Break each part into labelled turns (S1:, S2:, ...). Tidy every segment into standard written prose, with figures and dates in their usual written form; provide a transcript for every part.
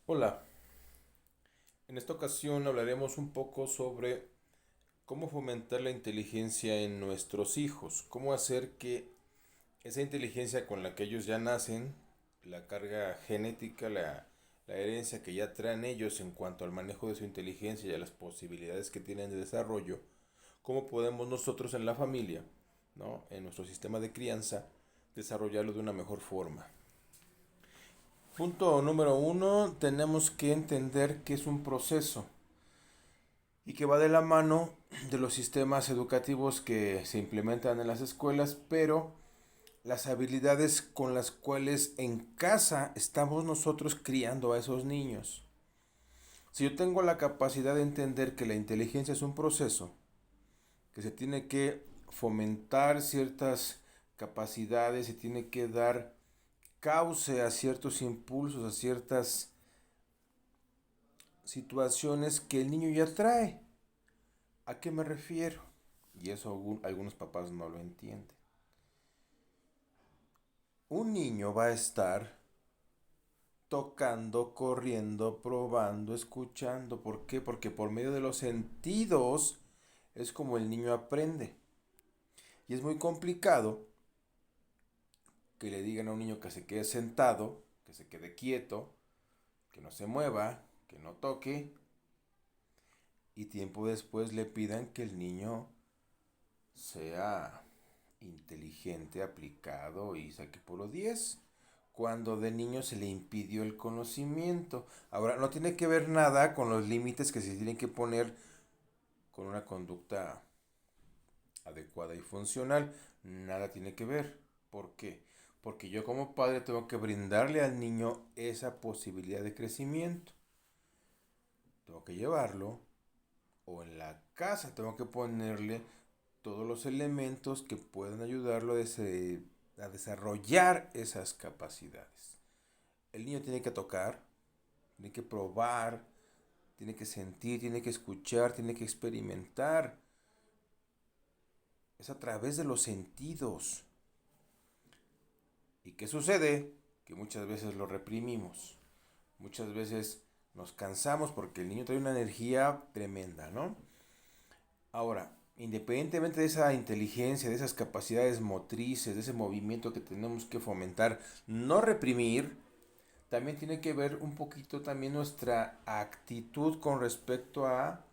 S1: Hola, en esta ocasión hablaremos un poco sobre cómo fomentar la inteligencia en nuestros hijos, cómo hacer que esa inteligencia con la que ellos ya nacen, la carga genética, la herencia que ya traen ellos en cuanto al manejo de su inteligencia y a las posibilidades que tienen de desarrollo, cómo podemos nosotros en la familia, ¿no? En nuestro sistema de crianza, desarrollarlo de una mejor forma. Punto número uno, tenemos que entender que es un proceso y que va de la mano de los sistemas educativos que se implementan en las escuelas, pero las habilidades con las cuales en casa estamos nosotros criando a esos niños. Si yo tengo la capacidad de entender que la inteligencia es un proceso, que se tiene que fomentar ciertas capacidades, se tiene que dar cauce a ciertos impulsos, a ciertas situaciones que el niño ya trae. ¿A qué me refiero? Y eso algunos papás no lo entienden. Un niño va a estar tocando, corriendo, probando, escuchando. ¿Por qué? Porque por medio de los sentidos es como el niño aprende. Y es muy complicado que le digan a un niño que se quede sentado, que se quede quieto, que no se mueva, que no toque, y tiempo después le pidan que el niño sea inteligente, aplicado y saque puro 10 cuando de niño se le impidió el conocimiento. Ahora, no tiene que ver nada con los límites que se tienen que poner con una conducta adecuada y funcional. Nada tiene que ver. ¿Por qué? Porque yo como padre tengo que brindarle al niño esa posibilidad de crecimiento. Tengo que llevarlo o en la casa tengo que ponerle todos los elementos que puedan ayudarlo a desarrollar esas capacidades. El niño tiene que tocar, tiene que probar, tiene que sentir, tiene que escuchar, tiene que experimentar. Es a través de los sentidos. ¿Y qué sucede? Que muchas veces lo reprimimos. Muchas veces nos cansamos porque el niño trae una energía tremenda, ¿no? Ahora, independientemente de esa inteligencia, de esas capacidades motrices, de ese movimiento que tenemos que fomentar, no reprimir, también tiene que ver un poquito también nuestra actitud con respecto a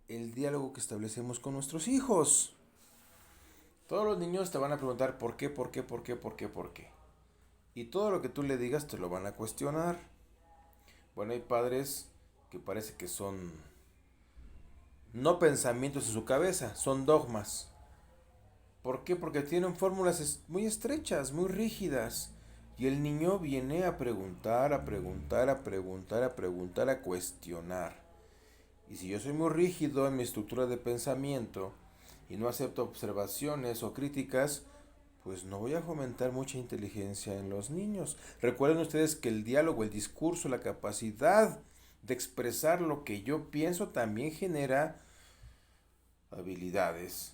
S1: el diálogo que establecemos con nuestros hijos. Todos los niños te van a preguntar por qué, por qué, por qué, por qué, por qué. Y todo lo que tú le digas te lo van a cuestionar. Bueno, hay padres que parece que son no pensamientos en su cabeza, son dogmas. ¿Por qué? Porque tienen fórmulas muy estrechas, muy rígidas. Y el niño viene a preguntar, a preguntar, a preguntar, a preguntar, a cuestionar. Y si yo soy muy rígido en mi estructura de pensamiento y no acepto observaciones o críticas, pues no voy a fomentar mucha inteligencia en los niños. Recuerden ustedes que el diálogo, el discurso, la capacidad de expresar lo que yo pienso también genera habilidades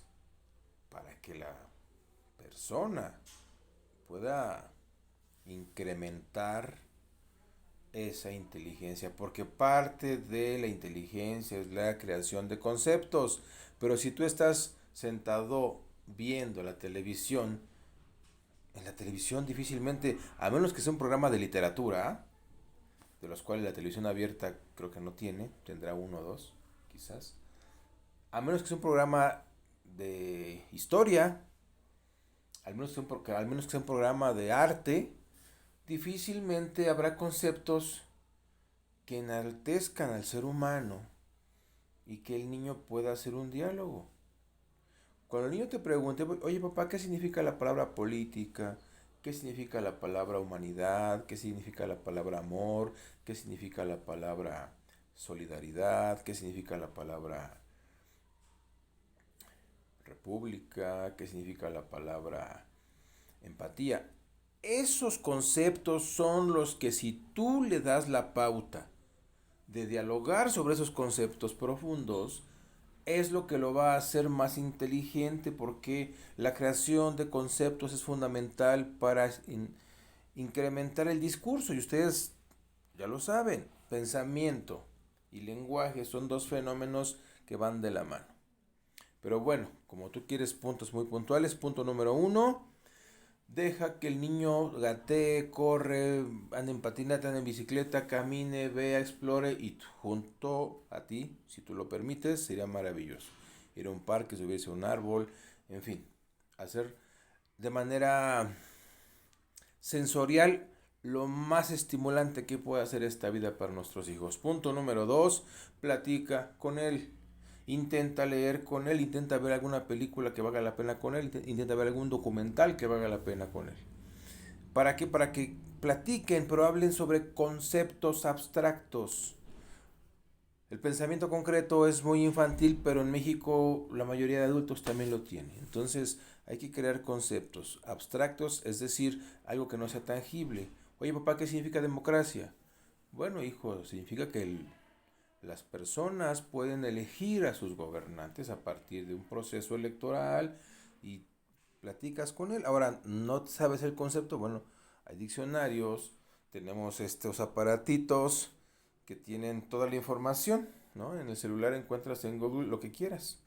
S1: para que la persona pueda incrementar esa inteligencia, porque parte de la inteligencia es la creación de conceptos, pero si tú estás sentado viendo la televisión, en la televisión difícilmente, a menos que sea un programa de literatura, de los cuales la televisión abierta creo que no tiene, tendrá uno o dos, quizás, a menos que sea un programa de historia, al menos que sea un programa de arte, difícilmente habrá conceptos que enaltezcan al ser humano y que el niño pueda hacer un diálogo. Cuando el niño te pregunte, oye papá, ¿qué significa la palabra política? ¿Qué significa la palabra humanidad? ¿Qué significa la palabra amor? ¿Qué significa la palabra solidaridad? ¿Qué significa la palabra república? ¿Qué significa la palabra empatía? Esos conceptos son los que si tú le das la pauta de dialogar sobre esos conceptos profundos, es lo que lo va a hacer más inteligente porque la creación de conceptos es fundamental para incrementar el discurso y ustedes ya lo saben, pensamiento y lenguaje son dos fenómenos que van de la mano. Pero bueno, como tú quieres puntos muy puntuales, punto número 1, deja que el niño gatee, corre, ande en patineta, ande en bicicleta, camine, vea, explore y junto a ti, si tú lo permites, sería maravilloso. Ir a un parque, subirse a un árbol, en fin, hacer de manera sensorial lo más estimulante que puede hacer esta vida para nuestros hijos. Punto número 2, platica con él. Intenta leer con él, intenta ver alguna película que valga la pena con él, intenta ver algún documental que valga la pena con él. ¿Para qué? Para que platiquen, pero hablen sobre conceptos abstractos. El pensamiento concreto es muy infantil, pero en México la mayoría de adultos también lo tienen. Entonces hay que crear conceptos abstractos, es decir, algo que no sea tangible. Oye, papá, ¿qué significa democracia? Bueno, hijo, significa que las personas pueden elegir a sus gobernantes a partir de un proceso electoral y platicas con él. Ahora, ¿no sabes el concepto? Bueno, hay diccionarios, tenemos estos aparatitos que tienen toda la información, ¿no? En el celular encuentras en Google lo que quieras.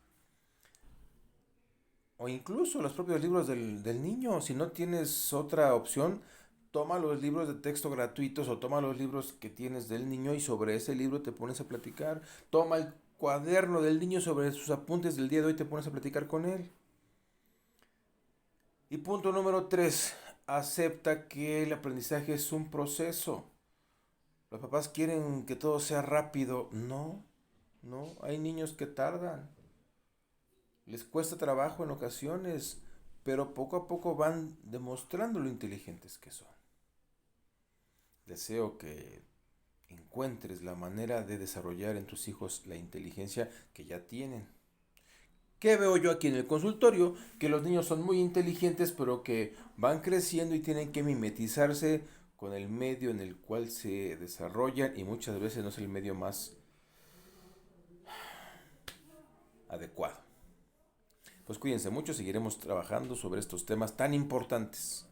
S1: O incluso los propios libros del niño. Si no tienes otra opción, toma los libros de texto gratuitos o toma los libros que tienes del niño y sobre ese libro te pones a platicar. Toma el cuaderno del niño sobre sus apuntes del día de hoy y te pones a platicar con él. Y punto número 3, acepta que el aprendizaje es un proceso. Los papás quieren que todo sea rápido. No, no, hay niños que tardan. Les cuesta trabajo en ocasiones, pero poco a poco van demostrando lo inteligentes que son. Deseo que encuentres la manera de desarrollar en tus hijos la inteligencia que ya tienen. ¿Qué veo yo aquí en el consultorio? Que los niños son muy inteligentes, pero que van creciendo y tienen que mimetizarse con el medio en el cual se desarrollan y muchas veces no es el medio más adecuado. Pues cuídense mucho, seguiremos trabajando sobre estos temas tan importantes.